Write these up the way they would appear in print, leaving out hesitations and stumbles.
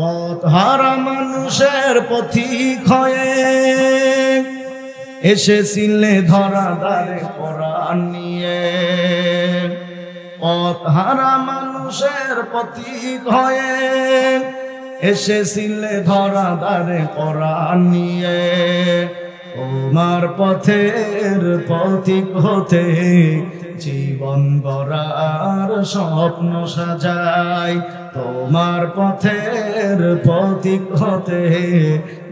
পথহারা মানুষের পথিক হয়ে এসেছিলে ধরা দারে কোরআন নিয়ে। পথহারা মানুষের পথিক হয়ে এসেছিলে ধরা দারে কোরআন নিয়ে। তোমার পথের পথিক হতে জীবন গড়ার স্বপ্ন সাজাই। তোমার পথের পথিক হতে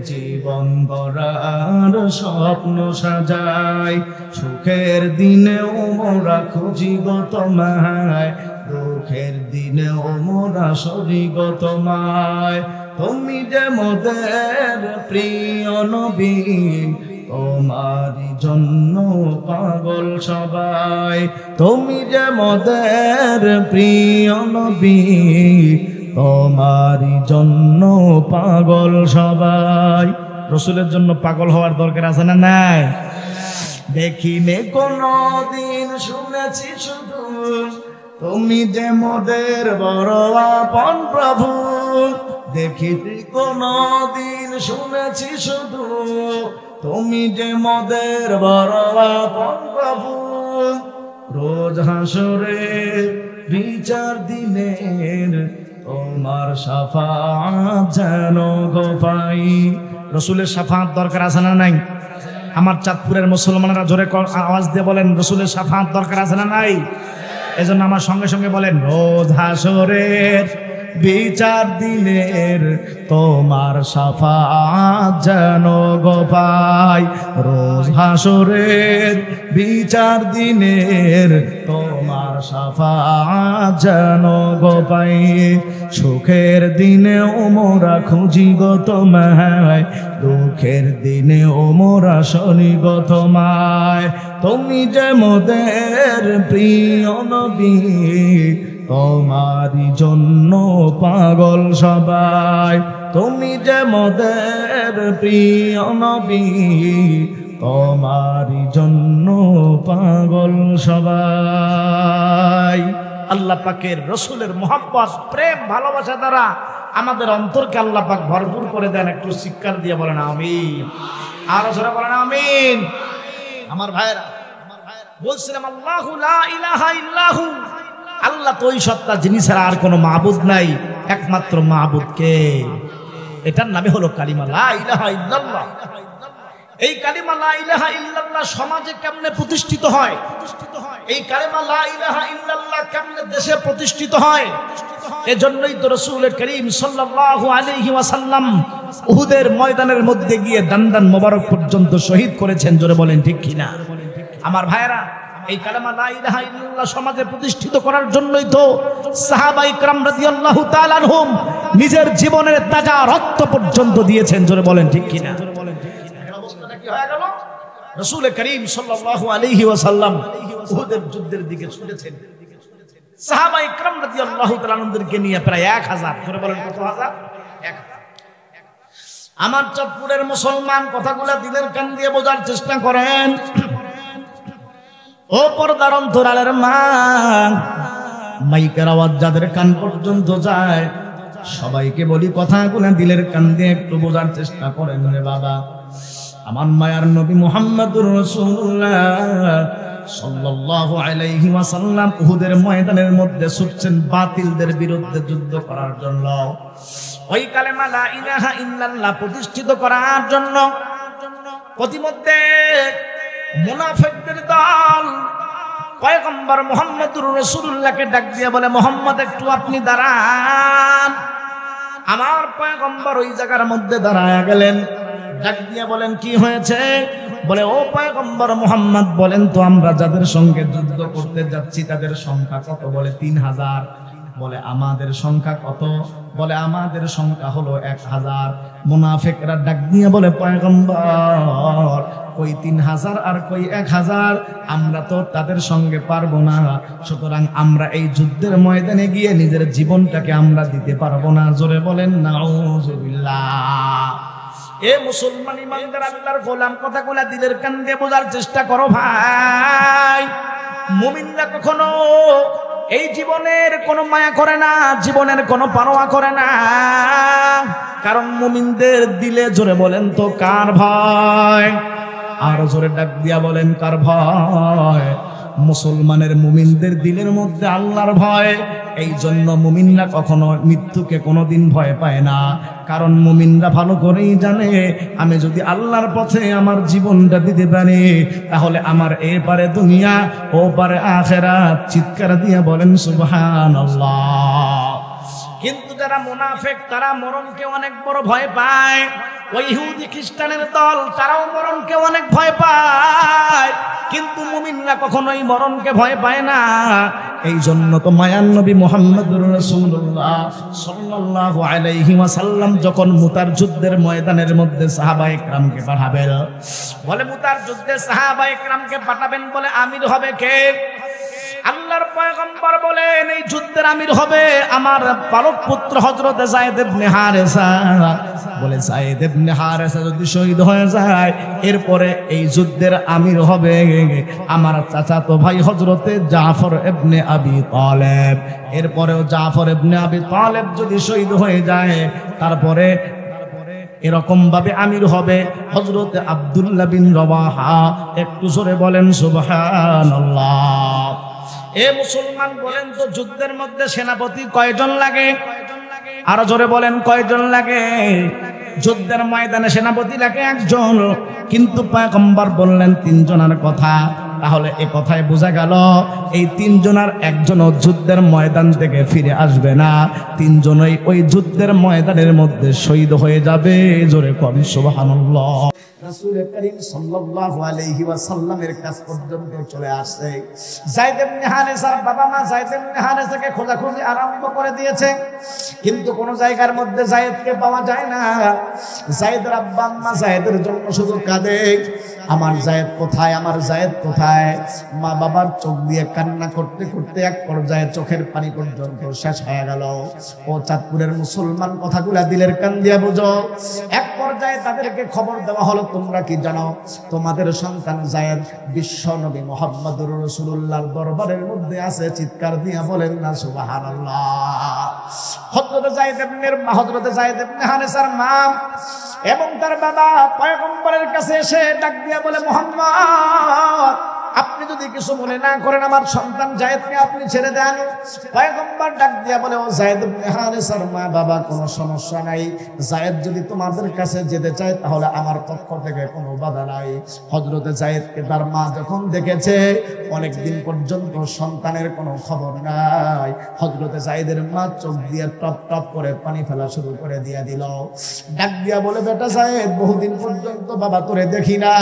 জীবন গড়ার স্বপ্ন সাজাই। সুখের দিনেও মোরা খুঁজি গো তোমায়, দুঃখের দিনেও মোরা সরি গো তোমায়। তুমি যে মোদের প্রিয় নবী, তোমারই জন্য পাগল সবাই। তুমি যে মোদের প্রিয় নবী, তোমারই জন্য পাগল সবাই। রসুলের জন্য পাগল হওয়ার দরকার আছে না নাই? দেখিনি কোনদিন, শুনেছি শুধু তুমি যে মোদের বড় আপন প্রভু। দেখিনি কোনদিন, শুনেছি শুধু তুমি যে মোদের বড় আপন প্রভু। রোজ হাসরে বিচার দিনের তোমার শাফাআত যেন গো পাই। রসুলের শাফাআত দরকার আছে না নাই? আমার চাঁদপুরের মুসলমানরা জোরে আওয়াজ দিয়ে বলেন, রসুলের শাফাআত দরকার আছে না নাই? এজন্য আমার সঙ্গে সঙ্গে বলেন, রোজ হাসরের বিচার দিনের তোমার শাফাআত যেন গো পাই। রোজ হাসরের বিচার দিনের তোমার শাফাআত যেন গো পাই। সুখের দিনেও মোরা খুঁজি গো তোমায়, দুঃখের দিনেও মোরা শনি গো তোমায়। তুমি যে মোদের প্রিয় নবী, তোমারই জন্য পাগল সবাই। তুমি যে মোদের প্রিয় নবী, তোমারই জন্য পাগল সবাই। আল্লাহ পাকের রসুলের মোহাব্বত, প্রেম, ভালোবাসা দ্বারা আমাদের অন্তরকে আল্লাহ পাক ভরপুর করে দেন। একটু শিক্ষা দিয়ে বলেন আমিন। আরো জোরে বলেন আমিন। আমার ভাইরা, বলছিলাম আল্লাহু লা ইলাহা ইল্লাহু, আল্লাহ তো ওই সত্তা যিনি ছাড়া আর কোনো মাবুদ নাই, একমাত্র মাবুদ কে? এটার নামে হলো কালিমা লা ইলাহা ইল্লাল্লাহ। এই কালিমা লা ইলাহা ইল্লাল্লাহ সমাজে কেমনে প্রতিষ্ঠিত হয়? এই কালিমা লা ইলাহা ইল্লাল্লাহ কেমনে দেশে প্রতিষ্ঠিত হয়? এজন্যই তো রাসূল করিম সাল্লাল্লাহু আলাইহি ওয়াসাল্লাম উহুদের ময়দানের মধ্যে গিয়ে দান্দান মোবারক পর্যন্ত শহীদ করেছেন। জোরে বলেন ঠিক কিনা? আমার ভাইরা, এই কালেমা লা ইলাহা ইল্লাল্লাহ সমাজে প্রতিষ্ঠিত করার জন্যই তো সাহাবায়ে কেরাম রাদিয়াল্লাহু তাআলা আনহুম নিজের জীবনের তাজা রক্ত পর্যন্ত দিয়েছেন। জোরে বলেন ঠিক কিনা? অবস্থাটা কি হয়ে গেল? রাসূল করিম সাল্লাল্লাহু আলাইহি ওয়াসাল্লাম উহুদের যুদ্ধের দিকে ছুটেছেন। সাহাবায়ে কেরাম রাদিয়াল্লাহু তাআলা আনহুদেরকে নিয়ে প্রায় 1000। জোরে বলেন কত হাজার? 1000। আমার চাঁদপুরের মুসলমান, কথাগুলো দিলের কান দিয়ে বোঝার চেষ্টা করেন। ও পর্দার অন্তরালের মা, মাইকের আওয়াজ যাদের কান পর্যন্ত যায়, সবাইকে বলি কথাগুলো দিলের কান দিয়ে একটু বোঝার চেষ্টা করেন রে বাবা। আমার মায়ার নবী মুহাম্মদুর রাসূলুল্লাহ সাল্লাল্লাহু আলাইহি ওয়াসাল্লাম উহুদের ময়দানের মধ্যে ছুটছেন বাতিলদের বিরুদ্ধে যুদ্ধ করার জন্য, ওই কালেমা লা ইলাহা ইল্লাল্লাহ প্রতিষ্ঠিত করার জন্য। প্রতিমধ্যে মুনাফিকদের দল পয়গম্বর মুহাম্মদুর রাসূলুল্লাহকে ডাক দিয়ে বলে, মুহাম্মদ একটু আপনি দাঁড়ান। আমার পয়গম্বর ওই জায়গার মধ্যে দাঁড়ায় গেলেন। ডাক দিয়ে বলেন, কি হয়েছে? বলে, ও পয়গম্বর মুহাম্মদ বলেন তো, আমরা যাদের সঙ্গে যুদ্ধ করতে যাচ্ছি তাদের সংখ্যা কত? বলে 3000। বলে আমাদের সংখ্যা কত? বলে আমাদের সংখ্যা হলো 1000। মুনাফিকরা ডাক দিয়ে বলে, পয়গম্বর কই 3000 আর কই 1000, আমরা তো তাদের সঙ্গে পারবো না, সুতরাং আমরা এই যুদ্ধের ময়দানে গিয়ে নিজের জীবনটাকে আমরা দিতে পারবো না। জোরে বলেন নাউজুবিল্লাহ। এ মুসলমান ইমানদার আল্লাহর গোলাম, কথাগুলা দিলের কান দিয়ে বোঝার চেষ্টা করো ভাই। মুমিনরা কখনো এই জীবনের কোনো মায়া করে না, জীবনের কোনো পারোয়া করে না। কারণ মুমিনদের দিলে, জোরে বলেন তো কার ভয়? আর জোরে ডাক দিয়া বলেন কার ভয়? মুসলমানের মুমিনদের দিলের মধ্যে আল্লাহর ভয়। এই জন্য মুমিনরা কখনো মৃত্যুকে কোনোদিন ভয় পায় না, কারণ মুমিনরা ভালো করেই জানে আমি যদি আল্লাহর পথে আমার জীবনটা দিতে পারি তাহলে আমার এপারে দুনিয়া ও পারে আখিরাত। চিৎকার দিয়ে বলেন সুবহানাল্লাহ। কিন্তু যারা মুনাফিক তারা মরণকে অনেক বড় ভয় পায়। ওই ইহুদি খ্রিস্টানের দল তারাও মরণকে অনেক ভয় পায়, কিন্তু মুমিনরা কখনোই মরণকে ভয় পায় না। এই জন্য তো মায়ান নবী মুহাম্মদুর রাসূলুল্লাহ সাল্লাল্লাহু আলাইহি ওয়াসাল্লাম যখন মুতার যুদ্ধের ময়দানের মধ্যে সাহাবায়ে কেরামকে পাঠাবেন, বলে মুতার যুদ্ধে সাহাবায়ে কেরামকে পাঠাবেন বলে আমির হবে কে? আল্লাহর পয়গম্বর বলেন এই যুদ্ধের আমির হবে আমার পালক পুত্র হযরত যায়েদ ইবনে হারেসা। বলে যায়েদ ইবনে হারেসা যদি শহীদ হয়ে যায় এরপরে এই যুদ্ধের আমির হবে আমার চাচাতো ভাই হযরতে জাফর ইবনে আবি তালেব। এরপরেও জাফর ইবনে আবি তালেব যদি শহীদ হয়ে যায় তারপরে এরকম ভাবে আমির হবে হযরত আব্দুল্লাহ বিন রওয়াহা। একটু জোরে বলেন সুবহানাল্লাহ। এ মুসলমান বলেন তো যুদ্ধের মধ্যে সেনাপতি কয়জন লাগে? আরো জোরে বলেন কয়জন লাগে? যুদ্ধের ময়দানে সেনাপতি লাগে একজন, কিন্তু পয়গম্বর বললেন তিনজনের কথা। তাহলে এ কথায় বোঝা গেল এই তিনজনের একজনও যুদ্ধের ময়দান থেকে ফিরে আসবে না, তিনজনই ওই যুদ্ধের ময়দানের মধ্যে শহীদ হয়ে যাবে। জোরে কোন সুবহানাল্লাহ। রাসূল করিম সাল্লাল্লাহু আলাইহি ওয়াসাল্লামের কাছ পর্যন্ত চলে আসে। যায়েদ ইবনে হারেসার বাবা মা যায়েদ ইবনে হারেসাকে খোঁজাখুঁজি আরম্ভ করে দিয়েছে, কিন্তু কোন জায়গার মধ্যে যায়েদকে পাওয়া যায় না। যায়েদের আব্বা আম্মা যায়েদের জন্য শুধু কাঁদে, আমার যায়েদ কোথায়, আমার যায়েদ কোথায়। মা বাবার চোখ দিয়ে কান্না করতে করতে এক পর্যায়ে চোখের পানি পর্যন্ত শেষ হয়ে গেল। ও চাঁদপুরের মুসলমান, কথাগুলা দিলের কান দিয়া বুঝো। এক পর্যায়ে তাদেরকে খবর দেওয়া হলো, তোমরা কি জানো তোমাদের সন্তান যায়েদ বিশ্ব নবী মুহাম্মদুর রাসূলুল্লাহর দরবারের মধ্যে আছে? চিৎকার দিয়া বলেন না সুবহানাল্লাহ। হযরত যায়েদ ইবনে হারেসার মা এবং তার বাবা পয়গম্বরের কাছে এসে ডাক দিয়া বলে, মুহাম্মদ আপনি যদি কিছু মনে না করেন আমার সন্তান যায়েদকে আপনি ছেড়ে দেন। পয়গম্বর ডাক দিয়া বলে, ও যায়েদ ইবনে হারেসার মা বাবা কোনো সমস্যা নাই, যায়েদ যদি তোমাদের কাছে যেতে চায় তাহলে আমার পক্ষ থেকে কোনো বাধা নাই। হযরতে যায়েদকে তার মা যখন দেখেছে অনেক দিন পর্যন্ত সন্তানের কোনো খবর নাই, হযরতে যায়েদের মা চোখ দিয়ে টপ টপ করে পানি ফেলা শুরু করে দিয়া দিল। ডাক দিয়া বলে, বেটা যায়েদ বহুদিন পর্যন্ত বাবা তোরে দেখি না,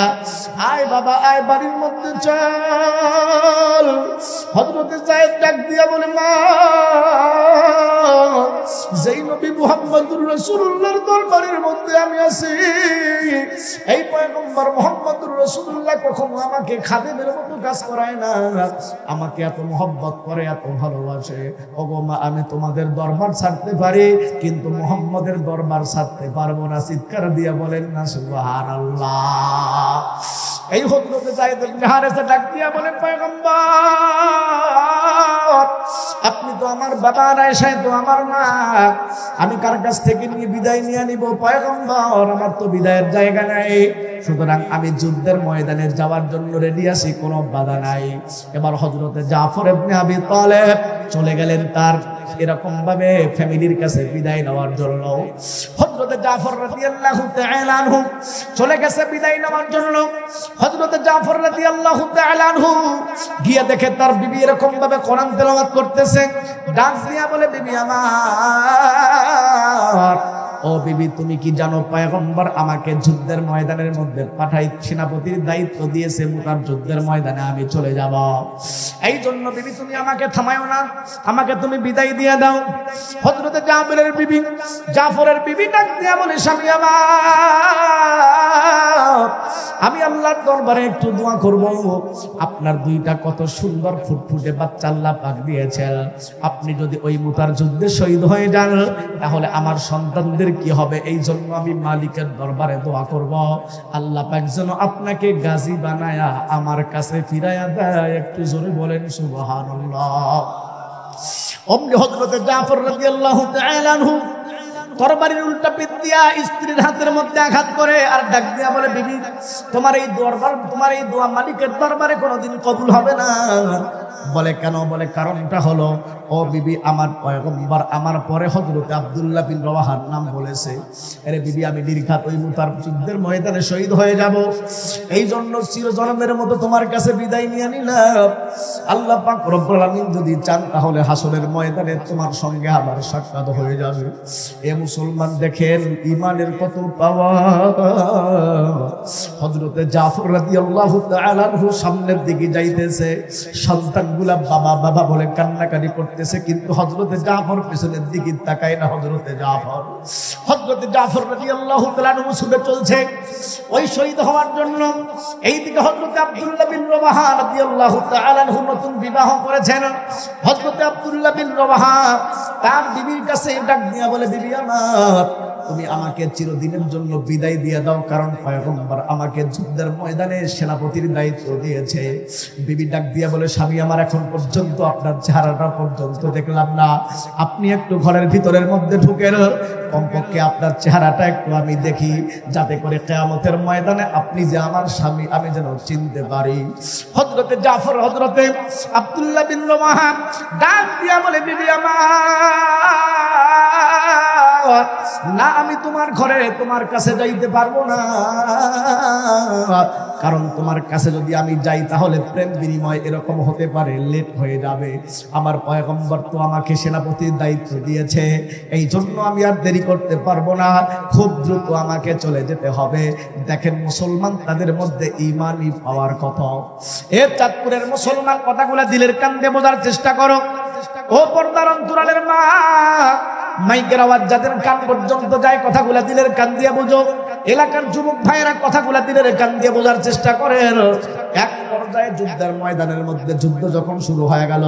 আয় বাবা আয় বাড়ির মধ্যে চল। হযরতে যায়েদ ডাক দিয়া বলে, মা যেই নবী মুহাম্মদুর রাসূলুল্লাহর দরবারের মধ্যে আমি আছি, এই পয়গম্বর মুহাম্মদুর রাসূলুল্লাহ কখনো আমাকে খাদেমের মতো কাজ করায় না, আমাকে এত মহব্বত করে, এত ভালোবাসে। ওগো মা আমি তোমাদের দরবার ছাড়তে পারি কিন্তু মুহাম্মদের দরবার ছাড়তে পারবো না। চিৎকার দিয়া বলেন না সুবহানাল্লাহ। এই হযরতে যায়েদ ইবনে হারেসা ডাক দিয়া বলেন, পয়গম্বর আপনি তো আমার বাবা, আয়েশা তো আমার মা, আমি কার কাছ থেকে নিয়ে বিদায় নিয়ে নিব? পয়গম্বর আমার তো বিদায়ের জায়গা নাই, সুতরাং আমি যুদ্ধের ময়দানে যাওয়ার জন্য রেডি আছি, কোনো বাধা নাই। এবার হযরতে জাফর ইবনে আবি তালেব চলে গেলেন তার এরকম ভাবে ফ্যামিলির কাছে বিদায় নেওয়ার জন্য। হযরতে জাফর রাদিয়াল্লাহু তাআলা আনহু চলে গেছে বিদায় নেওয়ার জন্য। হযরতে জাফর রাদিয়াল্লাহু তাআলা আনহু গিয়ে দেখে তার বিবি এরকম ভাবে কোরআন তেলাওয়াত করতেছে। ডাক দিয়া বলে, বিবি আমার, ও বিবি তুমি কি জানো পয়গম্বর আমাকে যুদ্ধের ময়দানের মধ্যে পাঠাই সেনাপতির দায়িত্ব দিয়েছে, মুতার যুদ্ধের ময়দানে আমি চলে যাব। এই জন্য বিবি তুমি আমাকে থামায়ো না, আমাকে তুমি বিদায় দিয়ে দাও। হযরতে জাফরের বিবি ডাক দিয়া বলে, স্বামী আমার, আমি আল্লাহর দরবারে একটু দোয়া করব। আপনার দুইটা কত সুন্দর ফুটফুটে বাচ্চা আল্লাহ পাক দিয়েছেন, আপনি যদি ওই মুতার যুদ্ধে শহীদ হয়ে যান তাহলে আমার সন্তানদের কি হবে? এই জন্য আমি মালিকের দরবারে দোয়া করব আল্লাহ পাক যেন আপনাকে গাজী বানায়া আমার কাছে ফিরাইয়া দেয়। একটু জোরে বলেন সুবহানাল্লাহ। অমনি হযরতে জাফর রাদিয়াল্লাহু তাআলা আনহু তরবারির উল্টা পিঠ দিয়া স্ত্রীর হাতের মধ্যে আঘাত করে আর ডাক দিয়া বলে, বিবি তোমার এই দোয়া মালিকের দরবারে কোনোদিন কবুল হবে না। বলে কেন? বলে কারণটা হলো, ও বিবি আমার পয়গম্বর আমার পরে হযরত আব্দুল্লাহ বিন রওয়াহার নাম বলেছে। আরে বিবি আমি নির্ঘাত ওই মুতার যুদ্ধের ময়দানে শহীদ হয়ে যাব, এই জন্য চিরজন্মের মতো তোমার কাছে বিদায় নিয়ে নিলাম। আল্লাহ পাক রব্বুল আলামিন যদি চান তাহলে হাসরের ময়দানে তোমার সঙ্গে আবার সাক্ষাৎ হয়ে যাবে। এ মুসলমান দেখেন ইমানের কত পাওয়ার। হযরতে জাফর রাদিয়াল্লাহু তাআলা আনহু সামনের দিকে যাইতেছে, সন্তানগুলা বাবা বাবা বলে কান্নাকাটি করতেছে, কিন্তু হযরতে জাফর পিছনের দিকে তাকায় না। হযরতে জাফর রাদিয়াল্লাহু তাআলা আনহু ছুটে চলছে ওই শহীদ হওয়ার জন্য। এইদিকে হযরতে আব্দুল্লাহ বিন রওয়াহা রাদিয়াল্লাহু তাআলা আনহু নতুন বিবাহ করেছেন। হযরতে আব্দুল্লাহ বিন রওয়াহা তার বিবির কাছে ডাক দিয়া বলে, বিবি আমার তুমি আমাকে চিরদিনের জন্য বিদায় দিয়ে দাও, কারণ পয়গম্বর আমাকে যুদ্ধের ময়দানে সেনাপতির দায়িত্ব দিয়েছে। বিবি ডাক দিয়া বলে, স্বামী আমার এখন পর্যন্ত আপনার চেহারাটা পর্যন্ত দেখলাম না, আপনি একটু ঘরের ভিতরের মধ্যে ঢুকেন, কমপক্ষে আপনার চেহারাটা একটু আমি দেখি, যাতে করে কিয়ামতের ময়দানে আপনি যে আমার স্বামী আমি যেন চিনতে পারি। হযরতে জাফর হযরতে আব্দুল্লাহ বিন রওয়াহা ডাক দিয়া বলে, বিবি আমার না, আমি তোমার ঘরে তোমার কাছে যাইতে পারবো না, কারণ তোমার কাছে যদি আমি যাই তাহলে প্রেম বিনিময় এরকম হতে পারে, লেট হয়ে যাবে। আমার পয়গম্বর তো আমাকে সেনাপতির দায়িত্ব দিয়েছে, এই জন্য আমি আর দেরি করতে পারবো না, খুব দ্রুত আমাকে চলে যেতে হবে। দেখেন মুসলমান তাদের মধ্যে ঈমানি পাওয়ার কথা। এ চাঁদপুরের মুসলমান কথাগুলো দিলের কান্দে বোঝার চেষ্টা করো। ও পর্দার অন্তরালের মা, মাইকের আওয়াজ যাদের কান পর্যন্ত যায় কথাগুলা দিলের কান দিয়ে বুঝো। এলাকার যুবক ভাইয়েরা কথাগুলা দিলের কান দিয়ে বোঝার চেষ্টা করেন। এক পর্যায়ে যুদ্ধের ময়দানের মধ্যে যুদ্ধ যখন শুরু হয়ে গেল,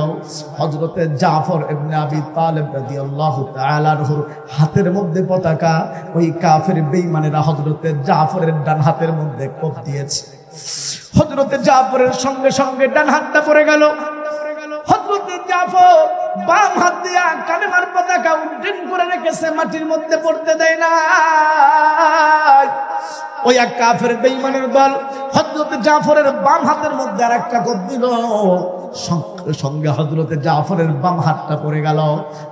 হযরতে জাফর ইবনে আবি তালেব রাদিয়াল্লাহু তাআলা আনহুর হাতের মধ্যে পতাকা, ওই কাফের বেঈমানেরা হযরতে জাফরের ডান হাতের মধ্যে কোপ দিয়েছে। হযরতে জাফরের সঙ্গে সঙ্গে ডান হাতটা পড়ে গেল। হযরতে জাফর বাম হাত দিয়া কালেমার পতাকা উড্ডীন করে রেখেছে, মাটির মধ্যে পড়তে দেয় না। ওই এক কাফের বেঈমানের দল হযরতে জাফরের বাম হাতের মধ্যে আরেকটা কোপ দিল, সঙ্গে সঙ্গে হযরতে জাফরের বাম হাতটা পড়ে গেল।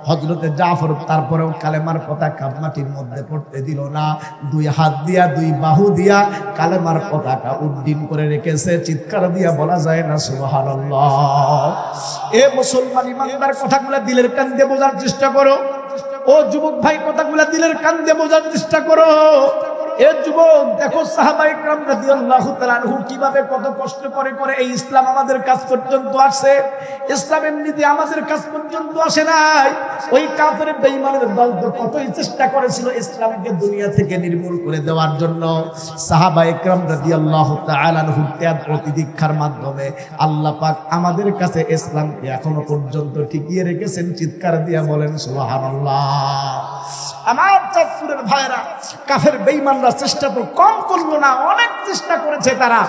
হযরতে জাফর তারপরেও কালেমার পতাকা মাটির মধ্যে পড়তে দিল না, দুই হাত দিয়া দুই বাহু দিয়া কালেমার পতাকা উড্ডীন করে রেখেছে। চিৎকার দিয়া বলা যায় না সুবহানাল্লাহ। এ মুসলমান ইমানদার কথাগুলা দিলের কান দিয়ে বোঝার চেষ্টা করো। ও যুবক ভাই কথাগুলা দিলের কান দিয়ে বোঝার চেষ্টা করো। এ যুবক দেখো সাহাবায়ে কেরাম রাদিয়াল্লাহু তাআলা আনহু কিভাবে কত কষ্ট করে করে এই ইসলাম আমাদের কাছ পর্যন্ত আসে। ইসলাম এমনিতে আমাদের কাছ পর্যন্ত আসে নাই, ওই কাফের বেঈমানের দল তো কতই চেষ্টা করেছিল ইসলামকে দুনিয়া থেকে নির্মূল করে দেওয়ার জন্য। সাহাবায়ে কেরাম রাদিয়াল্লাহু তাআলা আনহু ত্যাগ ও তিতিক্ষার মাধ্যমে আল্লাহ পাক আমাদের কাছে ইসলামকে এখনো পর্যন্ত টিকিয়ে রেখেছেন। চিৎকার দিয়া বলেন সুবহানাল্লাহ। আমার চাঁদপুরের ভাইরা, কাফের বেঈমানরা চেষ্টা তো কম করলো না, অনেক চেষ্টা করেছে তারা,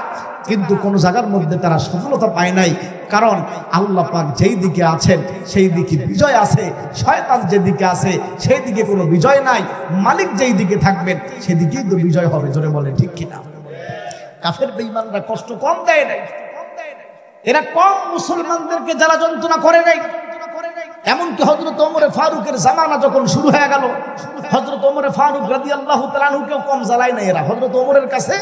কিন্তু কোন জায়গার মধ্যে তারা সফলতা পায় নাই। কারণ আল্লাহ পাক যেই দিকে আছেন সেই দিকে বিজয় আছে, শয়তান যেদিকে আছে সেই দিকে কোনো বিজয় নাই। মালিক যেই দিকে থাকবেন সেদিকেই তো বিজয় হবে। জোরে বলে ঠিক কিনা? কাফের বেঈমানরা কষ্ট কম দেয় নাই, এরা কম মুসলমানদেরকে জ্বালা যন্ত্রণা করে নাই। এমনকি হযরত ওমর ফারুকের জামানা যখন শুরু হয়ে গেল, হযরত ওমর ফারুক রাদিয়াল্লাহু তাআলা আনহুকেও কম জ্বালায় নাই এরা। হযরত ওমরের কাছে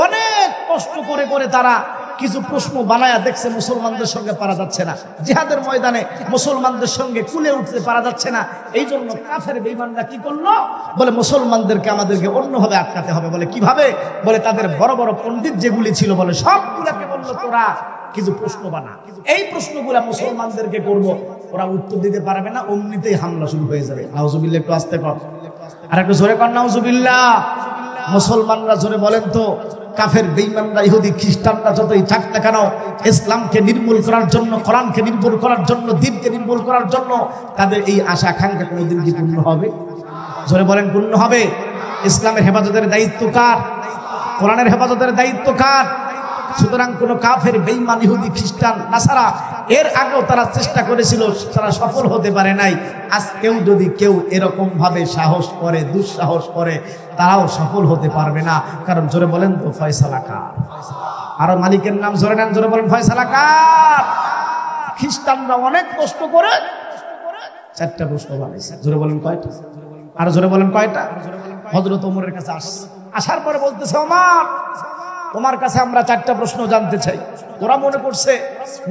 অনেক কষ্ট করে করে তারা কিছু প্রশ্ন বানায়া দেখছে মুসলমানদের সঙ্গে পারা যাচ্ছে না, জিহাদের ময়দানে মুসলমানদের সঙ্গে কুলে উঠতে পারা যাচ্ছে না। এই জন্য কাফের বেঈমানরা কি করলো, বলে মুসলমানদেরকে আমাদেরকে অন্যভাবে আটকাতে হবে। বলে কিভাবে? বলে তাদের বড় বড় পণ্ডিত যেগুলি ছিল বলে সবগুলাকে বললো তোরা কিছু প্রশ্ন বানা, এই প্রশ্নগুলা মুসলমানদেরকে করব। ওরা উত্তর দিতে পারবে না, অমনিতেই হামলা শুরু হয়ে যাবে। নাউজুবিল্লাহ। একটু আস্তে কর, আর একটু জোরে কর নাউজুবিল্লাহ। মুসলমানরা জোরে বলেন তো। কাফের বেঈমানরা ইহুদি খ্রিস্টানরা যতই চাক না কেন, ইসলামকে নির্মূল করার জন্য, কোরআনকে নির্মূল করার জন্য, দ্বীনকে নির্মূল করার জন্য তাদের এই আশা আকাঙ্ক্ষা কোনোদিন কি পূর্ণ হবে? জোরে বলেন পূর্ণ হবে? ইসলামের হেফাজতের দায়িত্ব কার? কোরআনের হেফাজতের দায়িত্ব কার? সুতরাং কোন কাফের বেঈমান ইহুদি খ্রিস্টান নাসারা এর আগেও তারা চেষ্টা করেছিল, তারা সফল হতে পারে নাই। আজকেও যদি কেউ এরকম ভাবে সাহস করে, দুঃসাহস করে, তারাও সফল হতে পারবে না। কারণ জোরে বলেন তো ফয়সালা কার? আরো মালিকের নাম জোরে নেন, জোরে বলেন ফয়সালা কার? খ্রিস্টানরা অনেক কষ্ট করে 4টা প্রশ্ন বানাইছে। জোরে বলেন কয়টা? আরো জোরে বলেন কয়টা? হযরত ওমরের কাছে আসার পরে বলতেছে, ওমর তোমার কাছে আমরা 4টা প্রশ্ন জানতে চাই। ওরা মনে করছে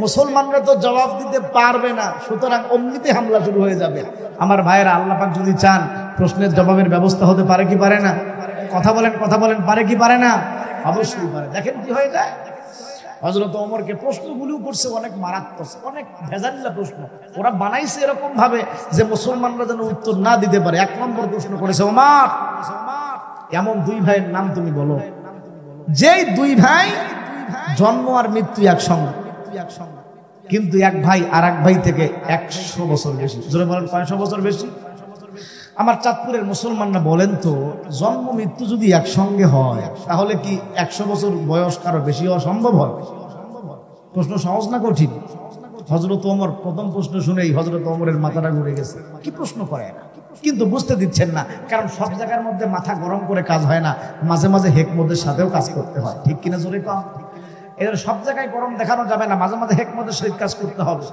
মুসলমানরা তো জবাব দিতে পারবে না, সুতরাং অমনিতে হামলা শুরু হয়ে যাবে। আমার ভাইয়েরা, আল্লাহ পাক যদি চান প্রশ্নের জবাবের ব্যবস্থা হতে পারে কি পারে না? কথা বলেন, কথা বলেন, পারে কি পারে না? অবশ্যই পারে। দেখেন কি হয়ে যায়। হযরত ওমরকে প্রশ্নগুলো করছে অনেক মারাত্মক, অনেক ভেজালিলা প্রশ্ন। ওরা বানাইছে এরকম ভাবে যে মুসলমানরা যেন উত্তর না দিতে পারে। 1 নম্বর প্রশ্ন করেছে, ওমর এমন 2 ভাইয়ের নাম তুমি বলো যেই 2 ভাই জন্ম আর মৃত্যু একসঙ্গে, কিন্তু এক ভাই আর এক ভাই থেকে 100 বছর বেশি। জোরে বলেন 500 বছর বেশি? আমার চাঁদপুরের মুসলমানরা বলেন তো, জন্ম মৃত্যু যদি একসঙ্গে হয় তাহলে কি 100 বছর বয়স কারো বেশি হওয়া সম্ভব হয়? প্রশ্ন সহজ না কঠিন? হযরত ওমর প্রথম প্রশ্ন শুনেই হযরত ওমরের মাথাটা ঘুরে গেছে। কি প্রশ্ন করে এরা? কিন্তু বুঝতে দিচ্ছেন না, কারণ সব জায়গার মধ্যে মাথা গরম করে কাজ হয় না, মাঝে মাঝে হেকমতের সাথেও কাজ করতে হয়। ঠিক কিনা জোরে কম? এর সব জায়গায় গরম দেখানো যাবে না, মাঝে মাঝে হেকমতের সহিত কাজ করতে হবে।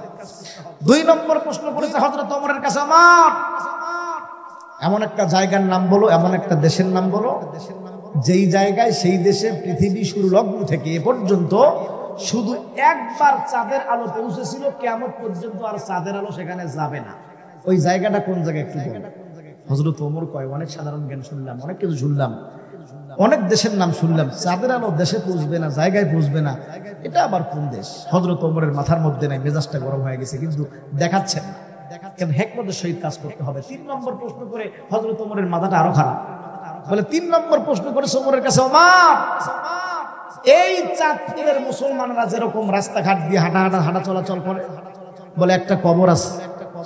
2 নম্বর প্রশ্ন করেছে হযরত ওমরের কাছে, ওমর এমন একটা জায়গার নাম বলো, এমন একটা দেশের নাম বলো যেই জায়গায়, সেই দেশে পৃথিবী শুরু লগ্ন থেকে এ পর্যন্ত শুধু একবার চাঁদের আলো পৌঁছেছিল, কিয়ামত পর্যন্ত আর চাঁদের আলো সেখানে যাবে না। ওই জায়গাটা কোন জায়গায় একটু বলো। হযরত ওমর কয়, অনেক সাধারণ জ্ঞান শুনলাম, অনেক কিছু শুনলাম, অনেক দেশের নাম শুনলাম, চাঁদের আলো দেশে পৌঁছবে না, জায়গায় পৌঁছবে না, এটা আবার কোন দেশ? হযরত ওমরের মাথার মধ্যে নাই, মেজাজটা গরম হয়ে গেছে, কিন্তু দেখাচ্ছেন না। হেকমতের সহিত কাজ করতে হবে। 3 নম্বর প্রশ্ন করে হযরত ওমরের মাথাটা আরো খারাপ। বলে 3 নম্বর প্রশ্ন করে ওমরের কাছে, ওমর এই চাঁদপুরের মুসলমানরা যেরকম রাস্তাঘাট দিয়ে হাঁটা চলাচল করে, বলে একটা কবর আছে,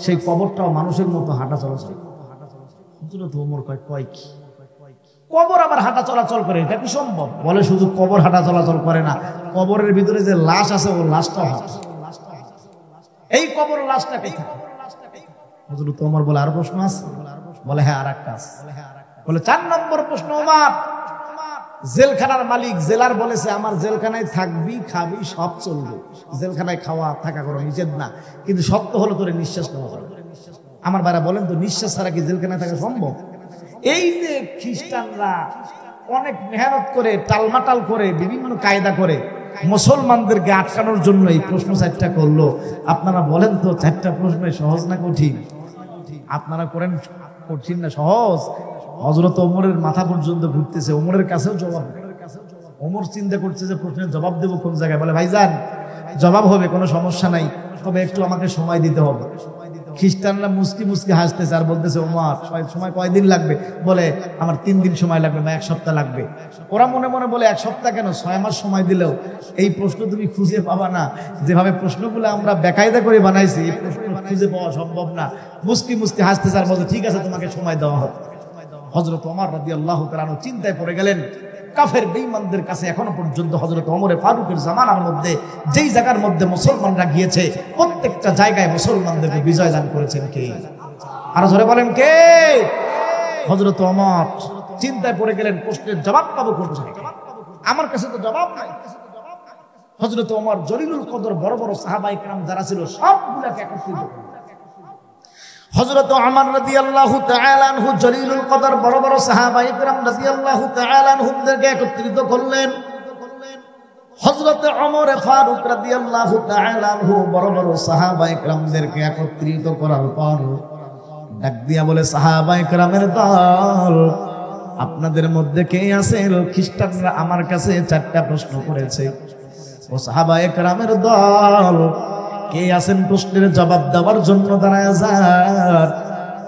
সেই কবরটাও মানুষের মতো হাঁটা চলাচল। হযরত ওমর কয় কি কবর আবার হাঁটা চলাচল করে? এটা কি সম্ভব? বলে শুধু কবর হাঁটা চলাচল করে না, কবরের ভিতরে যে লাশ আছে ও লাশটাও হাঁটে। এই কবর লাশটা কোথায়? হযরত ওমর বলে, আর প্রশ্ন আছে? বলে হ্যাঁ, আর একটা আছে। বলে 4 নম্বর প্রশ্ন, ওমর জেলখানার মালিক জেলার বলেছে আমার জেলখানায় থাকবি, খাবি, সব চলবে, জেলখানায় খাওয়া থাকা কোনো নিষেধ না, কিন্তু সত্য হলো তোরে নিঃশ্বাস নেওয়া যাবে। আমার ভাইরা বলেন তো, নিঃশ্বাস ছাড়া কি জেলখানায় থাকা সম্ভব? এই যে খ্রিস্টানরা অনেক মেহনত করে, টালমাটাল করে, বিভিন্ন কায়দা করে মুসলমানদেরকে আটকানোর জন্য এই প্রশ্ন 4টা করলো। আপনারা বলেন তো 4টা প্রশ্ন সহজ না কঠিন? আপনারা করেন কঠিন না সহজ? হযরত ওমরের মাথা পর্যন্ত ঘুরতেছে, ওমরের কাছেও জবাব। ওমর চিন্তা করছে যে প্রশ্নের জবাব দেবো কোন জায়গায়। বলে ভাইজান জবাব হবে, কোনো সমস্যা নাই, তবে একটু আমাকে সময় দিতে হবে। খ্রিস্টানরা মুস্কি মুস্কি হাসতেছে আর বলতেছে, ওমর সময় কয়দিন লাগবে? বলে আমার 3 দিন সময় লাগবে বা 1 সপ্তাহ লাগবে। ওরা মনে মনে বলে 1 সপ্তাহ কেন, 6 মাস সময় দিলেও এই প্রশ্ন তুমি খুঁজে পাবা না। যেভাবে প্রশ্নগুলো আমরা বেকায়দা করে বানাইছি, এই প্রশ্ন খুঁজে পাওয়া সম্ভব না। মুস্কি মুস্কি হাসতেছে আর বলছে, ঠিক আছে তোমাকে সময় দেওয়া হবে। হযরত ওমর রাদিয়াল্লাহু তাআলা চিন্তায় পড়ে গেলেন। কাফের বেঈমানদের কাছে এখনো পর্যন্ত হযরত ওমরে ফারুকের জামানার মধ্যে যেই জায়গার মধ্যে মুসলমানরা গিয়েছে, প্রত্যেকটা জায়গায় মুসলমানদেরকে বিজয় দান করেছেন কে? আর জোরে বলেন কে? হযরত ওমর চিন্তায় পড়ে গেলেন, প্রশ্নের জবাব পাবো কোন জায়গায়? আমার কাছে তো জবাব নাই। হযরত ওমর জলিলুল কদর বড় বড় সাহাবায়ে কেরাম যারা ছিল সবগুলোকে একত্রিত করলেন। হযরত ওমর রাদিয়াল্লাহু তাআলা আনহু জলিলুল কদর বড় বড় সাহাবায়ে কেরাম রাদিয়াল্লাহু তাআলা আনহুমদেরকে একত্রিত করলেন। হযরত ওমর ফারুক রাদিয়াল্লাহু তাআলা আনহু বড় বড় সাহাবায়ে কেরামদেরকে একত্রিত করার পর ডাক দিয়া বলে, সাহাবায়ে কেরামের দল, আপনাদের মধ্যে কে আছেন? খ্রিস্টানরা আমার কাছে 4টা প্রশ্ন করেছে। ও সাহাবায়ে কেরামের দল, কে আছেন প্রশ্নের জবাব দেওয়ার জন্য দাঁড়ায় যান?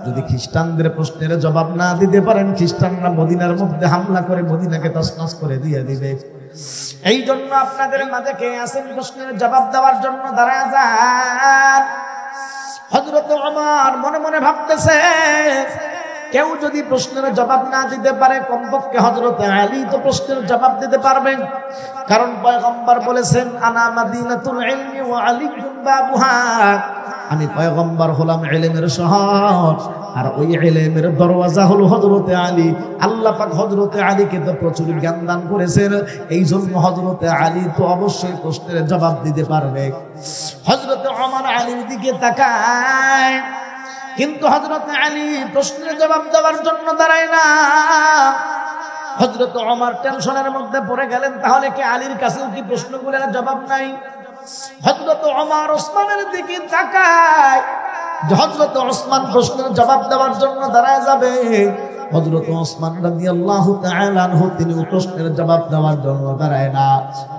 যদি খ্রিস্টানদের প্রশ্নের জবাব না দিতে পারেন, খ্রিস্টানরা মদিনার মধ্যে হামলা করে মদিনাকে তছনছ করে দিয়ে দিবে। এই জন্য আপনাদের মাঝে কে আছেন প্রশ্নের জবাব দেওয়ার জন্য দাঁড়ায় যান। হযরত ওমর মনে মনে ভাবতেছে, কেউ যদি প্রশ্নের জবাব না দিতে পারে, কমপক্ষে হযরত আলী তো প্রশ্নের জবাব দিতে পারবেন। কারণ পয়গম্বর বলেছেন, আনা মাদিনাতুল ইলমি ওয়া আলিকুম বাবুহা, আমি পয়গম্বর হলাম ইলমের শহর, আর ওই ইলমের দরওয়াজা হলো হযরত আলী। আল্লাহ পাক হযরত আলীকে তো প্রচুর জ্ঞান দান করেছেন, এই জন্য হযরত আলী তো অবশ্যই প্রশ্নের জবাব দিতে পারবে। হযরত ওমর আলীর দিকে তাকায়, কিন্তু হযরত আলী প্রশ্নের জবাব দেওয়ার জন্য দাঁড়ায় না। হযরত ওমর টেনশনের মধ্যে পড়ে গেলেন, তাহলে কি আলীর কাছেও কি প্রশ্নগুলোর জবাব নাই? হযরত ওমর ওসমানের দিকে তাকায়, হযরত ওসমান প্রশ্নের জবাব দেওয়ার জন্য দাঁড়ায় যাবে। হযরত ওসমান রাদিয়াল্লাহু তাআলা আনহু তিনি প্রশ্নের জবাব দেওয়ার জন্য দাঁড়ায় না।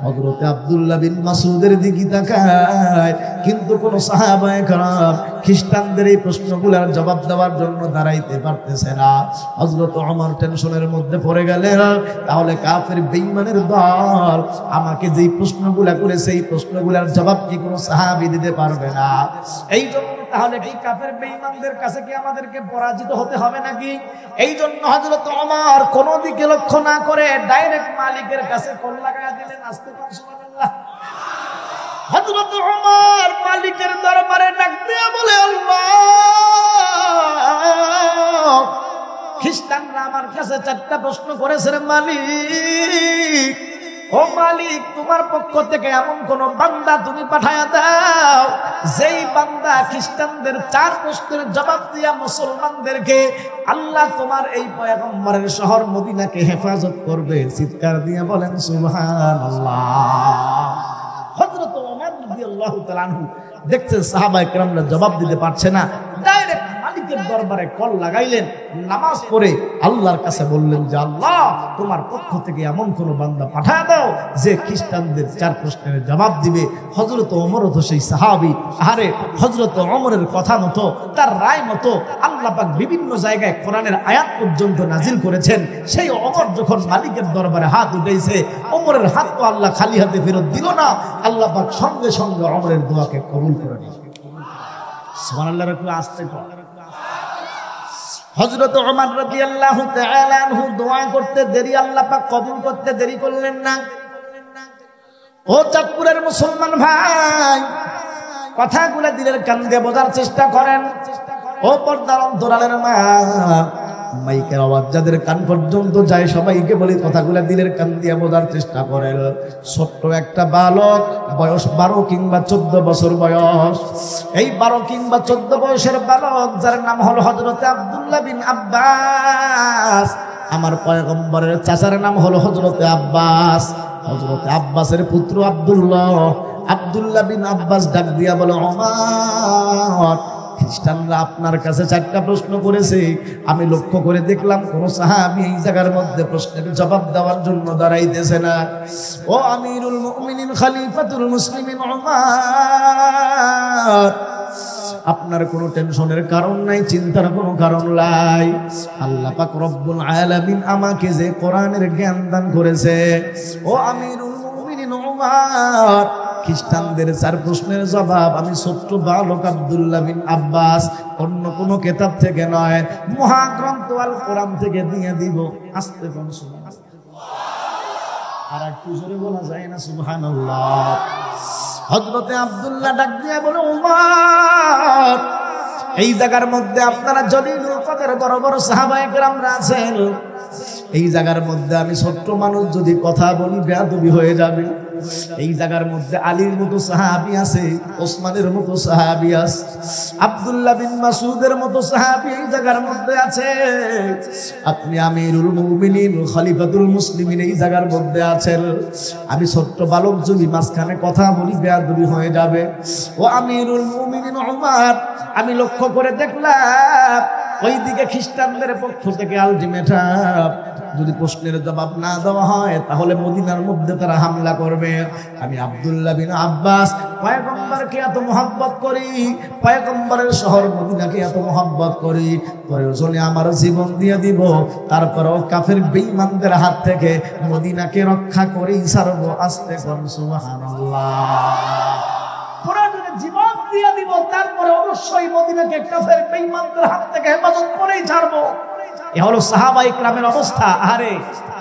হযরত আব্দুল্লাহ বিন মাসউদের দিকে তাকায়, কিন্তু কোন সাহাবায়ে কেরাম খ্রিস্টানদের এই প্রশ্নগুলোর জবাব দেওয়ার জন্য দাঁড়াইতে পারতেছে না। হযরত ওমর টেনশনের মধ্যে পড়ে গেলেন, তাহলে কাফের বেঈমানের দল আমাকে যেই প্রশ্নগুলো করেছে এই প্রশ্নগুলোর জবাব কি কোনো সাহাবী দিতে পারবে না? এই জন্য তাহলে কি কাফের বেঈমানদের কাছে কি আমাদেরকে পরাজিত হতে হবে নাকি? এই জন্য হযরত ওমর কোন দিকে লক্ষ্য না করে ডাইরেক্ট মালিকের কাছে কল লাগায়া দিলেন। আস্তে করে সুবহানাল্লাহ। হযরত ওমর মালিকের দরবারে ডাক দিয়ে বলে, আল্লাহ, খ্রিস্টানরা আমার কাছে 4টা প্রশ্ন করেছে রে মালিক। ও মালিক, তোমার পক্ষ থেকে এমন কোন বান্দা তুমি পাঠায়া দাও যেই বান্দা খ্রিস্টানদের 4 প্রশ্নের জবাব দিয়া মুসলমানদেরকে আল্লাহ তোমার এই পয়গম্বরের শহর মদিনাকে হেফাজত করবে। চিৎকার দিয়ে বলেন সুবহানাল্লাহ। হযরত ওমর রাদিয়াল্লাহু তাআলা আনহু দেখছেন সাহাবায়ে কেরামরা জবাব দিতে পারছে না, ডাইরেক্ট মালিকের দরবারে কল লাগাইলেন। নামাজ পড়ে আল্লাহর কাছে বললেন যে, আল্লাহ, তোমার পক্ষ থেকে এমন কোন বান্দা পাঠায় দাও যে খ্রিস্টানদের 4 প্রশ্নের জবাব দিবে। হযরত ওমর তো সেই সাহাবী। আরে হযরত ওমরের কথা মতো, তার রায় মতো আল্লাহ পাক বিভিন্ন জায়গায় কোরআনের আয়াত পর্যন্ত নাজিল করেছেন। সেই ওমর যখন মালিকের দরবারে হাত উঠাইছে, ওমরের হাত তো আল্লাহ খালি হাতে ফেরত দিল না, আল্লাহ পাক সঙ্গে সঙ্গে ওমরের দোয়াকে কবুল করে নিলেন। সুবহানাল্লাহ। রাখো আস্তে করে। হযরত ওমর রাদিয়াল্লাহু তাআলা আনহু দোয়া করতে দেরি, আল্লাহ পাক কবুল করতে দেরি করলেন না। ও চাঁদপুরের মুসলমান ভাই, কথাগুলো দিলের কান দিয়ে বোঝার চেষ্টা করেন। ও পর্দার অন্তরালের মা, মাইকের আওয়াজ যাদের কান পর্যন্ত যায় সবাইকে বলি, কথাগুলো দিলের কান দিয়ে বোঝার চেষ্টা করেন। ছোট্ট একটা বালক, বয়স 12 কিংবা 14 বছর বয়স, এই 12 কিংবা 14 বয়সের বালক যার নাম হলো হযরত আব্দুল্লাহ বিন আব্বাস। আমার পয়গম্বরের চাচার নাম হলো হযরত আব্বাস। হযরত আব্বাসের পুত্র আব্দুল্লাহ, আব্দুল্লাহ বিন আব্বাস ডাক দিয়া বলে, ওমর, খ্রিস্টানরা আপনার কাছে 4টা প্রশ্ন করেছে। আমি লক্ষ্য করে দেখলাম কোন সাহাবী এই জায়গার মধ্যে প্রশ্নের জবাব দেওয়ার জন্য দাঁড়াইতেছে না। ও আমিরুল মুমিনিন খলিফাতুল মুসলিমিন ওমর, আপনার কোনো টেনশনের কারণ নাই, চিন্তার কোনো কারণ নাই। আল্লাহ পাক রব্বুল আলামিন আমাকে যে কোরআনের জ্ঞান দান করেছে, ও আমিরুল মুমিনিন ওমর, খ্রিস্টানদের 4 প্রশ্নের জবাব আমি ছোট্ট বালক আব্দুল্লাহ বিন আব্বাস অন্য কোন কিতাব থেকে নয়, মহাগ্রন্থ আল কোরআন থেকে দিয়ে দিব। আস্তে কোন সুবহানাল্লাহ। আর একটু জোরে বলা যায় না সুবহানাল্লাহ? হযরতে আব্দুল্লাহ ডাক দিয়ে বলে, ওমর, এই জায়গার মধ্যে আপনারা জলিলুল কদর বড় বড় সাহাবায়ে কেরামরা আছেন। এই জায়গার মধ্যে আমি ছোট্ট মানুষ যদি কথা বলি বেয়াদবি হয়ে যাবে। এই জায়গার মধ্যে আলীর মতো সাহাবী আছে, ওসমানের মতো সাহাবী আছে, আব্দুল্লাহ বিন মাসউদের মতো সাহাবী এই জায়গার মধ্যে আছে। আপনি আমিরুল মুমিনিন খলিফাতুল মুসলিমিন এই জায়গার মধ্যে আছেন। আমি ছোট্ট বালক যদি মাঝখানে কথা বলি বেয়াদবি হয়ে যাবে। ও আমিরুল মুমিনিন ওমর, আমি লক্ষ্য করে দেখলাম ওইদিকে খ্রিস্টানদের পক্ষ থেকে আলটিমেটাম, যদি প্রশ্নের জবাব না দেওয়া হয় তাহলে মদিনার মধ্যে তারা হামলা করবে। আমি আব্দুল্লাহ বিন আব্বাস পয়গম্বরকে এত মহব্বত করি, পয়গম্বরের শহর মদিনাকে এত মহব্বত করি, প্রয়োজনে আমার জীবন দিয়ে দিব, তারপরেও কাফের বেঈমানদের হাত থেকে মদিনাকে রক্ষা করেই ছাড়বো। আস্তে কোন সুবহানাল্লাহ। প্রয়োজনে জীবন দিয়ে দিব, তারপরে অবশ্যই মদিনাকে কাফের বেঈমানদের হাত থেকে হেফাজত করেই ছাড়বো। এ হলো সাহাবায়ে কেরামের অবস্থা। আরে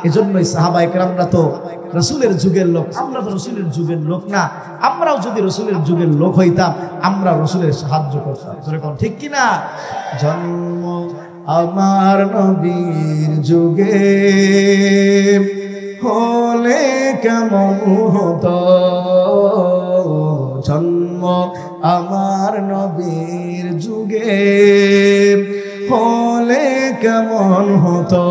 এজন্যই সাহাবায়ে কেরামরা তো রাসূলের যুগের লোক, আমরা তো রাসূলের যুগের লোক না। আমরাও যদি রাসূলের যুগের লোক হইতাম, আমরা রাসূলের সাহায্য করতাম। ঠিক কি না? জন্ম আমার নবীর যুগে হলে কেমন হতো, জন্ম আমার নবীর যুগে হলে কেমন হতো,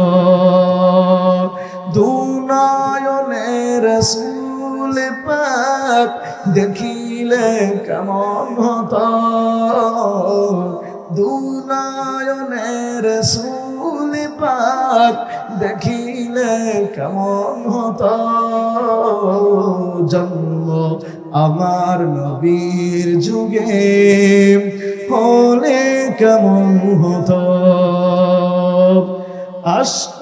দুনয়নে রাসূল পাক দেখিলে কেমন হতো, দুনয়নে রাসূল পাক দেখিলে কেমন হতো, জন্ম আমার নবীর যুগে হলে কেমন হতো। আসত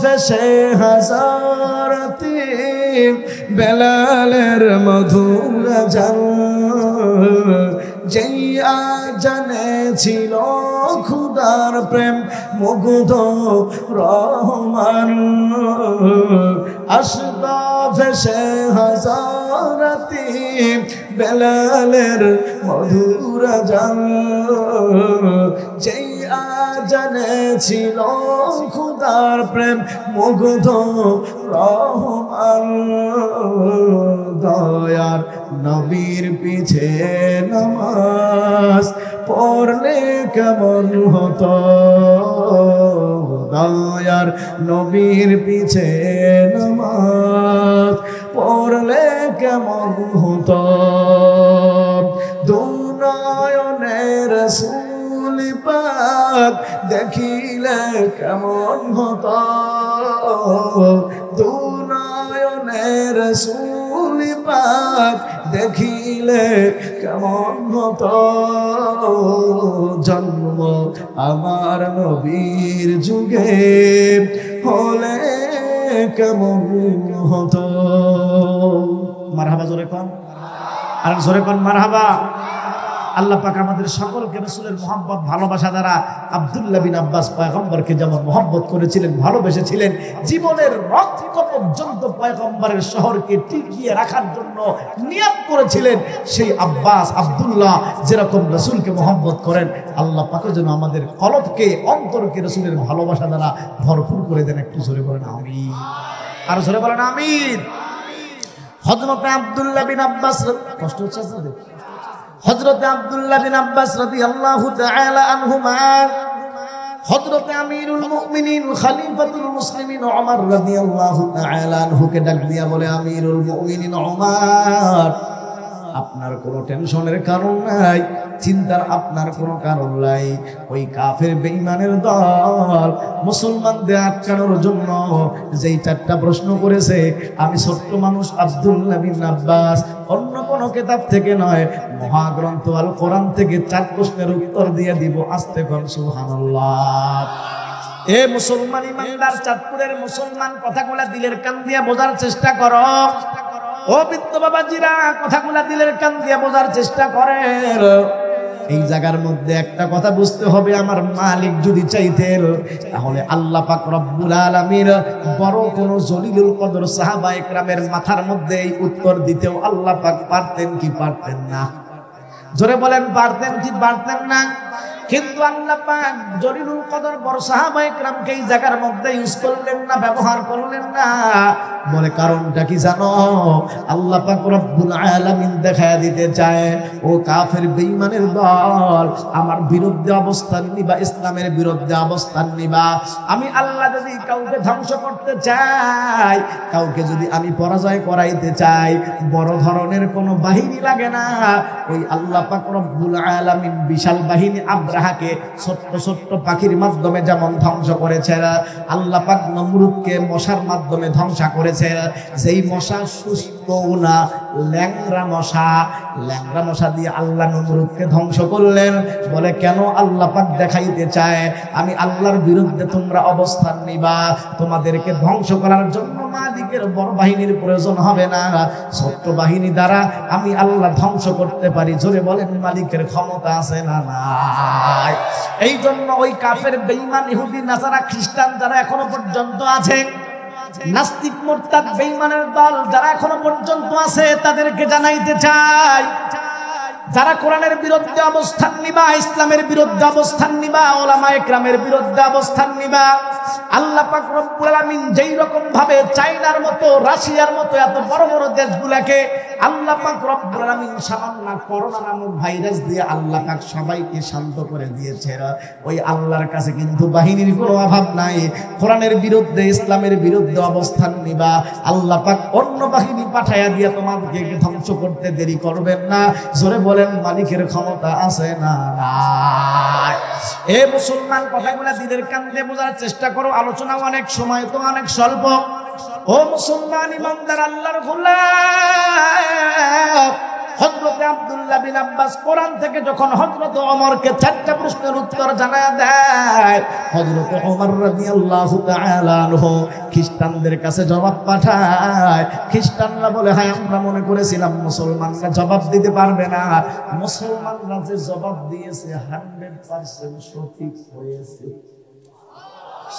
ভেসে হাজারতি বেলালের মধুর জান, যেই আজানে ছিল খুদার প্রেম মুগ্ধ রহমান, আসত ভেসে হাজারতি বেলালের মধুর জান, যেই আজানে ছিল খুদার প্রেম মুগ্ধ রহমান, দয়ার নবীর পিছে নামাজ পড়লে কেমন হতো, দয়ার নবীর পিছে নামাজ পড়লে কেমন হতো, দুনয়নে রাসূল পাক দেখিলে কেমন হতো, দুনয়নে রাসূল পাক দেখিলে কেমন হতো, জন্ম আমার নবীর যুগে হলে কেমন হতো। মারহাবা জোরে কোন, আর জোরে কোন মারহাবা। আল্লাহ পাক আমাদের সকলকে রাসূলের মুহাব্বত ভালোবাসা দ্বারা আব্দুল্লাহ বিন আব্বাস পয়গম্বরকে যেমন মুহাব্বত করেছিলেন, ভালোবেসেছিলেন, জীবনের রক্ত পর্যন্ত পয়গম্বরের শহরকে টিকিয়ে রাখার জন্য নিয়ত করেছিলেন, সেই আব্বাস আব্দুল্লাহ যেরকম রাসূলকে মুহাব্বত করেন, আল্লাহ পাক যেন আমাদের কলবকে, অন্তরকে রাসূলের ভালোবাসা দ্বারা ভরপুর করে দেন। একটু জোরে বলেন আমিন, আর জোরে বলেন আমিন। হযরত আব্দুল্লাহ বিন আব্বাস, কষ্ট হচ্ছে আপনাদের? হযরত আব্দুল্লাহ বিন আব্বাস রাদিয়াল্লাহু তাআলা আনহুমা, হযরত আমিরুল মুমিনিন খলিফাতুল মুসলিমিন ওমর রাদিয়াল্লাহু তাআলা আনহুকে ডাক দিয়া বলে, আমিরুল মুমিনিন ওমর, আপনার কোনো টেনশনের কারণ নাই, চিন্তার আপনার কোনো কারণ নাই। ওই কাফের বেঈমানের দল মুসলমানদের আটকানোর জন্য যেই চারটা প্রশ্ন করেছে, আমি ছোট্ট মানুষ আব্দুল্লাহ বিন আব্বাস অন্য কোন কিতাব থেকে নয়, মহাগ্রন্থ আল কোরআন থেকে 4 প্রশ্নের উত্তর দিয়ে দিব। আস্তে কোন সুবহানাল্লাহ। এ মুসলমান ইমানদার, চাঁদপুরের মুসলমান, কথাগুলা দিলের কান দিয়ে বোঝার চেষ্টা করো। ও বৃদ্ধ বাবাজিরা, কথাগুলা দিলের কান দিয়ে বোঝার চেষ্টা করেন। এই জায়গার মধ্যে একটা কথা বুঝতে হবে, আমার মালিক যদি চাইতেন তাহলে আল্লাহ পাক রব্বুল আলামিন বড় কোন জলিলুল কদর সাহাবায়ে কেরামের মাথার মধ্যে এই উত্তর দিতেও আল্লাহ পাক পারতেন কি পারতেন না? জোরে বলেন, পারতেন কি পারতেন না? কিন্তু আল্লাহ পাক জলিলুল কদর বড় সাহাবায়ে কেরামকে এই জায়গার মধ্যে ইউজ করলেন না, ব্যবহার করলেন না। বলে কারণটা কি জানো? আল্লাহ পাক রব্বুল আলামিন দেখায় দিতে চায়, ও কাফের বেঈমানের দল, আমার বিরুদ্ধে অবস্থান নিবা, ইসলামের বিরুদ্ধে অবস্থান নিবা। আমি আল্লাহ যদি কাউকে ধ্বংস করতে চাই, কাউকে যদি আমি পরাজয় করাইতে চাই, বড় ধরনের কোনো বাহিনী লাগে না। ওই আল্লাহ পাক রব্বুল আলামিন বিশাল বাহিনী আব্রাহাকে ছোট্ট ছোট্ট পাখির মাধ্যমে যেমন ধ্বংস করেছে, আল্লাহ পাক নমরুদকে মশার মাধ্যমে ধ্বংস করেছে। যেই মশা ইয়াখতুনা, ল্যাংড়া মশা দিয়ে আল্লাহ নমরুদকে ধ্বংস করলেন। বলে কেন? আল্লাহ পাক দেখাইতে চায় আমি আল্লাহর বিরুদ্ধে তোমরা অবস্থান নিবা, তোমাদেরকে ধ্বংস করার জন্য মালিকের বড় বাহিনীর প্রয়োজন হবে না, ছোট্ট বাহিনী দ্বারা আমি আল্লাহ ধ্বংস করতে পারি। জোরে বলেন মালিকের ক্ষমতা আছে না নাই? এই জন্য ওই কাফের বেঈমান ইহুদি নাসারা খ্রিস্টান যারা এখনো পর্যন্ত আছে, নাস্তিক মুরতাদ বেঈমানের দল যারা এখনো পর্যন্ত আছে, তাদেরকে জানাইতে চাই, যারা কোরআনের বিরুদ্ধে অবস্থান নিবা, ইসলামের বিরুদ্ধে অবস্থান নিবা, উলামায়ে কেরামের বিরুদ্ধে অবস্থান নিবা, আল্লাহ পাক রব্বুল আলামিন যেই রকম ভাবে চাইনার মতো, রাশিয়ার মতো এত বড় বড় দেশগুলোকে আল্লাহ পাক রব্বুল আলামিন সামান্য করোনা নামক ভাইরাস দিয়ে আল্লাহ পাক সবাইকে শান্ত করে দিয়েছে। ওই আল্লাহর কাছে কিন্তু বাহিনীর কোনো অভাব নাই। কোরআনের বিরুদ্ধে, ইসলামের বিরুদ্ধে অবস্থান নিবা, আল্লাহ পাক অন্য বাহিনী পাঠায়া দিয়ে তোমাদেরকে ধ্বংস করতে দেরি করবেন না। জোরে বলেন মালিকের ক্ষমতা আছে না নাই? এ মুসলমান, কথাগুলো দিলের কান দিয়ে বোঝার চেষ্টা করো। আলোচনা অনেক, সময় তো অনেক স্বল্প। ও মুসলমান ইমানদার আল্লাহর গোলাম, হযরত আব্দুল্লাহ বিন আব্বাস কোরআন থেকে যখন হযরত ওমরকে 4টা প্রশ্নের উত্তর জানায় দেয়, হযরত ওমর রাদিয়াল্লাহু তাআলা আনহু খ্রিস্টানদের কাছে জবাব পাঠায়। খ্রিস্টানরা বলে, হ্যাঁ আমরা মনে করেছিলাম মুসলমানরা জবাব দিতে পারবে না। মুসলমানরা যে জবাব দিয়েছে 100% সঠিক হয়েছে।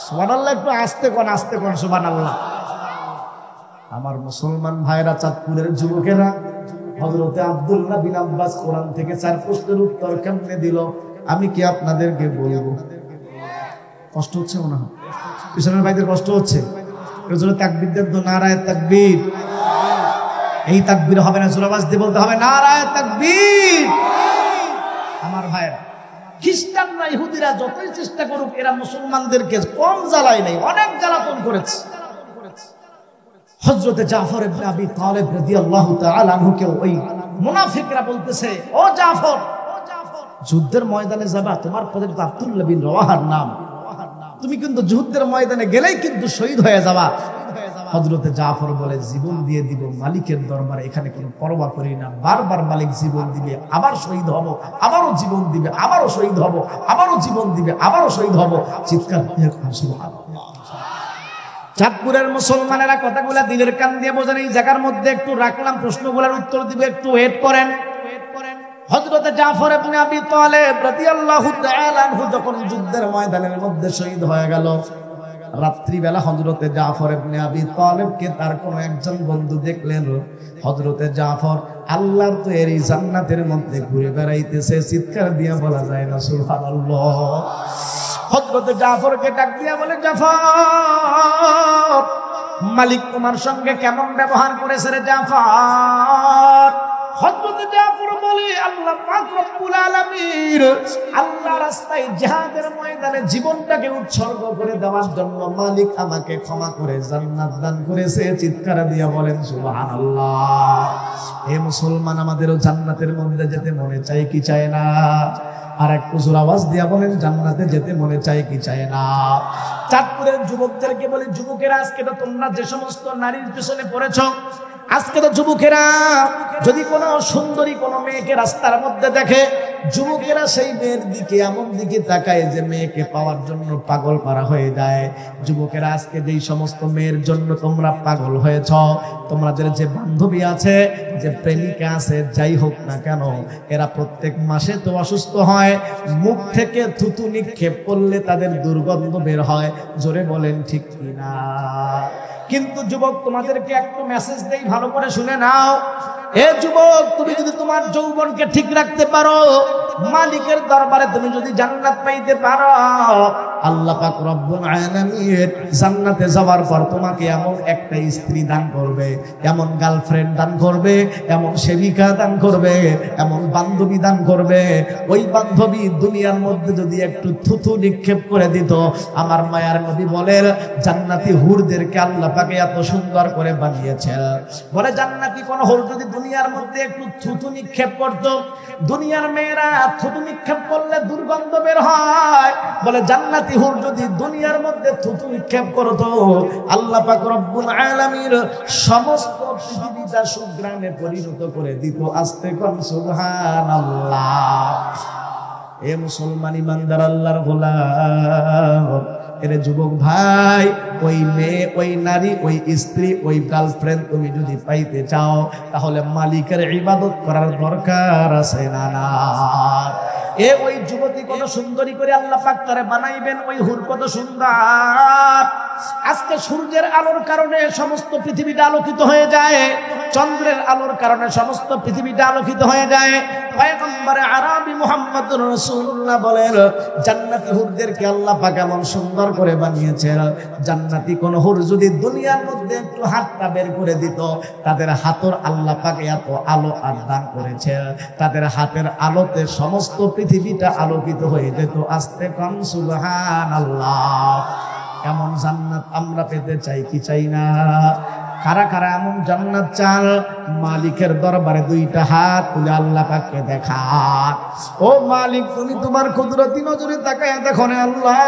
সুবহানাল্লাহ। একটু আস্তে কোন সুবহানাল্লাহ। আমার মুসলমান ভাইরা, চাঁদপুরের যুবকেরা, হযরতে আব্দুল্লাহ বিন আব্বাস কোরআন থেকে 4 প্রশ্নের উত্তর কেমনে দিল আমি কি আপনাদেরকে বলবো? কষ্ট হচ্ছে মনে হয়, পিছনের ভাইদের কষ্ট হচ্ছে। এর জন্য তাকবীর দেন তো, নারায়ে তাকবীর। এই তাকবীর হবে না, জোরে আওয়াজ দিয়ে বলতে হবে নারায়ে তাকবীর। আমার ভাইরা, খ্রিস্টানরা, ইহুদিরা যতই চেষ্টা করুক, এরা মুসলমানদেরকে কম জ্বালায় নাই, অনেক জ্বালাতন করেছে। হযরতে জাফর ইবনে আবি তালেব রাদিয়াল্লাহু তাআলা আনহুকে ওই মুনাফিকরা বলতেছে, ও জাফর, যুদ্ধের ময়দানে যাবা, তোমার পদে আব্দুল্লাহ বিন রওয়াহার নাম, তুমি কিন্তু যুদ্ধের ময়দানে গেলেই কিন্তু শহীদ হয়ে যাবা। হযরতে জাফর বলে, জীবন দিয়ে দিব মালিকের দরবারে, এখানে কোনো পরোয়া করি না। বারবার মালিক জীবন দিবে, আবার শহীদ হব, আবারও জীবন দিবে, আবারও শহীদ হব, আবারও জীবন দিবে, আবারও শহীদ হব। চিৎকার দিয়ে সুবহানাল্লাহ। চাঁদপুরের মুসলমানেরা কথাগুলা দিলের কান দিয়ে বোঝেন। এই জায়গার মধ্যে একটু রাখলাম, প্রশ্নগুলোর উত্তর দিবে, একটু ওয়েট করেন। হযরতে জাফর ইবনে আবি তালেব রাদিয়াল্লাহু তাআলা আনহু যখন যুদ্ধের ময়দানের মধ্যে শহীদ হয়ে গেল, রাত্রিবেলা হযরতে জাফর ইবনে আবি তালেবকে তার কোন একজন বন্ধু দেখলেন। হযরতে জাফর আল্লাহর তৈরি জান্নাতের মধ্যে ঘুরে বেড়াইতেছে, চিৎকার দিয়ে বলা যায় না সুবহানাল্লাহ। হযরতে জাফরকে ডাক দিয়া বলে, জাফর, মালিক তোমার সঙ্গে কেমন ব্যবহার করেছে রে জাফর? হযরতে জাফর বলে, আল্লাহ পাক রব্বুল আলামিন আল্লাহ রাস্তায় জিহাদের ময়দানে জীবনটাকে উৎসর্গ করে দেওয়ার জন্য মালিক আমাকে ক্ষমা করে জান্নাত দান করেছে। চিৎকার দিয়া বলেন সুবহানাল্লাহ। হে মুসলমান, আমাদেরও জান্নাতের মধ্যে যেতে মনে চাই কি চায় না? আর একটু জোর আওয়াজ দিয়া বলেন, জান্নাতে যেতে মনে চাই কি চায় না? চাঁদপুরের যুবকদেরকে বলি, যুবকেরা, আজকে তো তোমরা যে সমস্ত নারীর পিছনে পড়েছ, আজকে তো যুবকেরা যদি কোনো সুন্দরী কোনো মেয়েকে রাস্তার মধ্যে দেখে, যুবকেরা সেই মেয়ের দিকে এমন দিকে তাকায় যে মেয়েকে পাওয়ার জন্য পাগল পারা হয়ে যায়। যুবকেরা, আজকে যেই সমস্ত মেয়ের জন্য তোমরা পাগল হয়েছ, তোমাদের যে বান্ধবী আছে, যে প্রেমিকা আছে, যাই হোক না কেন, এরা প্রত্যেক মাসে তো অসুস্থ হয়, মুখ থেকে থুতু নিক্ষেপ করলে তাদের দুর্গন্ধ বের হয়। জোরে বলেন ঠিক কিনা? কিন্তু যুবক, তোমাদেরকে একটু মেসেজ দেই, ভালো করে শুনে নাও। এ যুবক, তুমি যদি তোমার যৌবনকে ঠিক রাখতে পারো, মালিকের দরবারে তুমি যদি জান্নাত পাইতে পারো, আল্লাহ পাক রব্বুল আলামিন জান্নাতে যাওয়ার পর তোমাকে এমন একটা স্ত্রী দান করবে, এমন গার্লফ্রেন্ড দান করবে, এমন সেবিকা দান করবে, এমন বান্ধবী দান করবে। ওই বান্ধবী দুনিয়ার মধ্যে যদি একটু থুথু নিক্ষেপ করে দিত, আমার মায়ার নবী বলেন, জান্নাতি হুরদেরকে আল্লাহ পাক এত সুন্দর করে বানিয়েছে। বলে, জান্নাতি কোন হুর যদি দুনিয়ার মধ্যে একটু থুথু নিক্ষেপ করত, দুনিয়ার মেয়েরা থুতু নিক্ষেপ করলে দুর্গন্ধ বের হয়। বলে, জান্নাতি জান্নাতি হুর যদি দুনিয়ার মধ্যে থুতু নিক্ষেপ করত, আল্লাহ পাক রব্বুল আলামিন সমস্ত পৃথিবীটা সুঘ্রাণে পরিণত করে দিত। আস্তে কোন সুবহানাল্লাহ। এ মুসলমান ইমানদার আল্লাহর গোলাম, এর যুবক ভাই, ওই মেয়ে, ওই নারী, ওই স্ত্রী, ওই গার্লফ্রেন্ড তুমি যদি পাইতে চাও, তাহলে মালিকের ইবাদত করার দরকার আছে না? না। এ ওই যুবতী কত সুন্দরী করে আল্লাহ পাক তারে বানাইবেন, ওই হুর কত সুন্দর। আজকে সূর্যের আলোর কারণে সমস্ত পৃথিবীটা আলোকিত হয়ে যায়, চন্দ্রের আলোর কারণে সমস্ত পৃথিবীটা আলোকিত হয়ে যায়। পয়গম্বর আরবি মুহাম্মদুর রাসূলুল্লাহ বলেন, জান্নাতি হুরদেরকে আল্লাহ পাক এমন সুন্দর করে বানিয়েছেন, জান্নাতি কোন হুর যদি দুনিয়ার মধ্যে একটু হাতটা বের করে দিত, তাদের হাতের আল্লাহ পাক এত আলো আর দান করেছে, তাদের হাতের আলোতে সমস্ত পৃথিবীটা আলোকিত হয়ে যেত। আস্তে কম সুবহানাল্লাহ। এমন জান্নাত আমরা পেতে চাই কি চাই না? কারা কারা এমন জান্নাত চান? মালিকের দরবারে দুইটা হাত তুলে আল্লাহ পাককে দেখান, ও মালিক, তুমি তোমার কুদরতি নজরে তাকায় দেখো না আল্লাহ,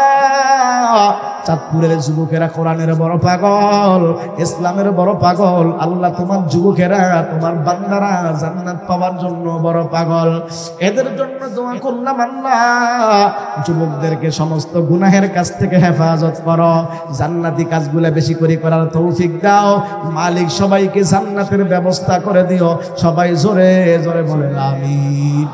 চাঁদপুরের যুবকেরা কোরআনের বড় পাগল, ইসলামের বড় পাগল। আল্লাহ, তোমার যুবকেরা, তোমার বান্দারা জান্নাত পাওয়ার জন্য বড় পাগল। এদের জন্য দোয়া করলাম, আল্লাহ যুবকদেরকে সমস্ত গুনাহের কাছ থেকে হেফাজত করো, জান্নাতি কাজগুলো বেশি করে করার তৌফিক দাও। মালিক, সবাইকে জান্নাতের ব্যবস্থা করে দিও। সবাই জোরে জোরে বলেন আমিন।